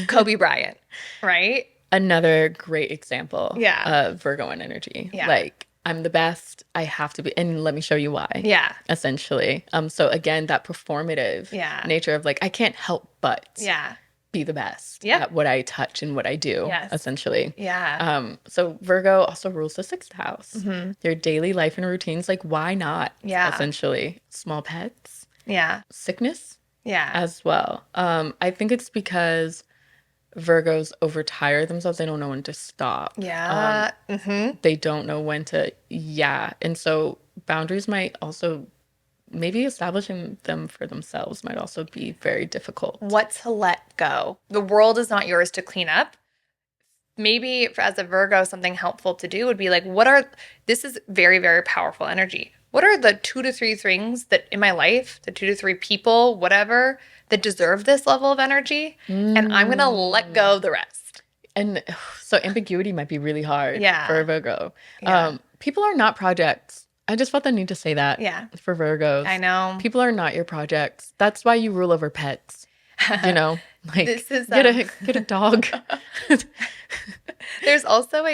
Kobe Bryant, right? Another great example Yeah. of Virgoan energy. Yeah. Like, I'm the best. I have to be. And let me show you why. Yeah. Essentially. So again, that performative Yeah. nature of like, I can't help but Yeah. be the best Yeah. at what I touch and what I do, Yes. essentially. Yeah. So Virgo also rules the sixth house. Mm-hmm. Their daily life and routines, like, why not? Yeah. Essentially. Small pets, Yeah. sickness Yeah. as well. I think it's because Virgos overtire themselves. They don't know when to stop. Yeah. Mm-hmm. They don't know when to, yeah. And so boundaries might also, maybe establishing them for themselves might also be very difficult. What to let go. The world is not yours to clean up. maybe as a Virgo, something helpful to do would be like, this is very, very powerful energy. What are the 2 to 3 things that in my life, the 2 to 3 people, whatever, that deserve this level of energy? And I'm going to let go of the rest. And so ambiguity might be really hard for a Virgo. Yeah. People are not projects. I just felt the need to say that for Virgos. I know. People are not your projects. That's why you rule over pets. You know, like this is, get a dog. There's also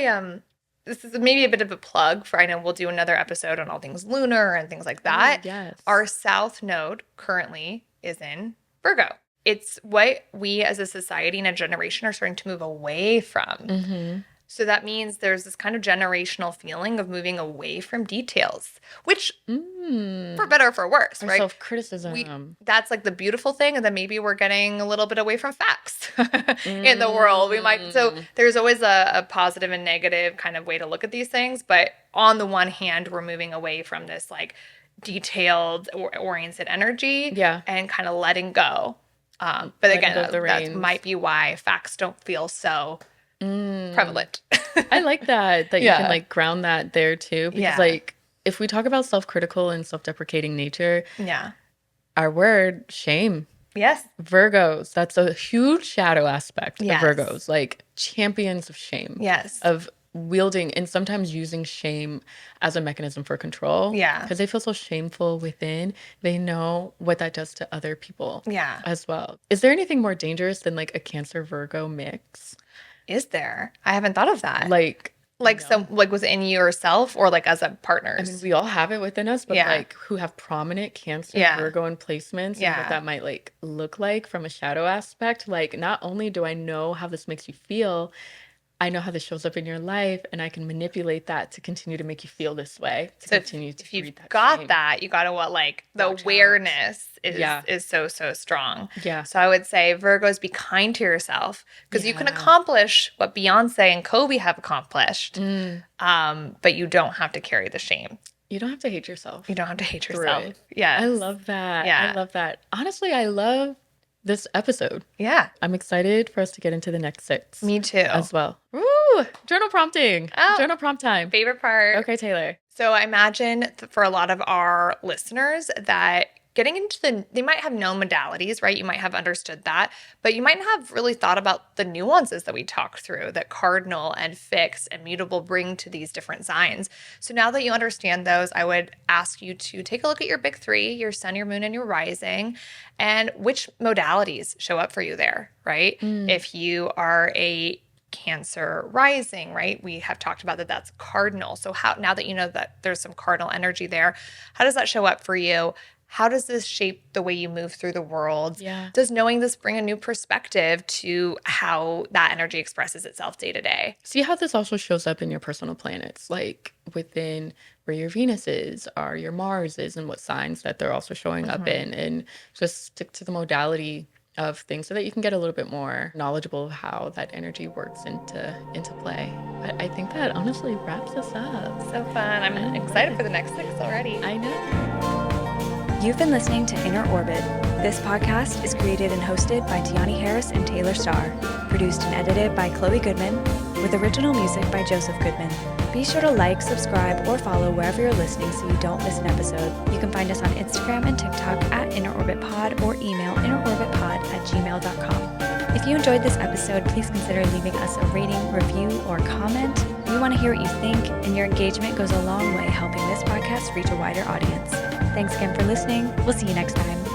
this is maybe a bit of a plug for, I know we'll do another episode on all things lunar and things like that. Oh, yes. Our South Node currently is in Virgo. It's what we as a society and a generation are starting to move away from. Mm-hmm. So that means there's this kind of generational feeling of moving away from details, which for better or for worse, right? Self-criticism. That's like the beautiful thing. And then maybe we're getting a little bit away from facts in the world. So there's always a positive and negative kind of way to look at these things. But on the one hand, we're moving away from this like detailed or oriented energy and kind of letting go. But again, that might be why facts don't feel so prevalent. I like that you can like ground that there too, because like if we talk about self-critical and self-deprecating nature, our word shame, Virgos, that's a huge shadow aspect of Virgos, like champions of shame, of wielding and sometimes using shame as a mechanism for control, because they feel so shameful within. They know what that does to other people as well. Is there anything more dangerous than like a Cancer Virgo mix? Is there? I haven't thought of that. Like some like within yourself or like as a partners. I mean, we all have it within us, but like who have prominent Cancer Virgo in placements and what that might like look like from a shadow aspect. Like, not only do I know how this makes you feel, I know how this shows up in your life, and I can manipulate that to continue to make you feel this way. Continue to breed that shame. That, you got to the awareness is so strong. Yeah. So I would say, Virgos, be kind to yourself, because you can accomplish what Beyonce and Kobe have accomplished, but you don't have to carry the shame. You don't have to hate yourself. You don't have to hate yourself. Yeah. I love that. Yeah. I love that. Honestly, I love this episode. Yeah. I'm excited for us to get into the next 6. Me too. As well. Ooh, journal prompting. Journal prompt time. Favorite part. Okay, Taylor. So I imagine for a lot of our listeners that getting into they might have known modalities, right? You might have understood that, but you might not have really thought about the nuances that we talked through that cardinal and fixed and mutable bring to these different signs. So now that you understand those, I would ask you to take a look at your big 3, your sun, your moon, and your rising, and which modalities show up for you there, right? If you are a Cancer rising, right? We have talked about that's cardinal. So now that you know that there's some cardinal energy there, how does that show up for you? How does this shape the way you move through the world? Yeah. Does knowing this bring a new perspective to how that energy expresses itself day to day? See how this also shows up in your personal planets, like within where your Venus is or your Mars is and what signs that they're also showing up in, and just stick to the modality of things so that you can get a little bit more knowledgeable of how that energy works into play. But I think that honestly wraps us up. So fun. I'm excited for the next 6 already. I know. You've been listening to Inner Orbit. This podcast is created and hosted by Tianee Harris and Taylor Starr, produced and edited by Chloe Goodman, with original music by Joseph Goodman. Be sure to like, subscribe, or follow wherever you're listening so you don't miss an episode. You can find us on Instagram and TikTok at InnerOrbitPod or email innerorbitpod@gmail.com. If you enjoyed this episode, please consider leaving us a rating, review, or comment. We want to hear what you think, and your engagement goes a long way helping this podcast reach a wider audience. Thanks again for listening. We'll see you next time.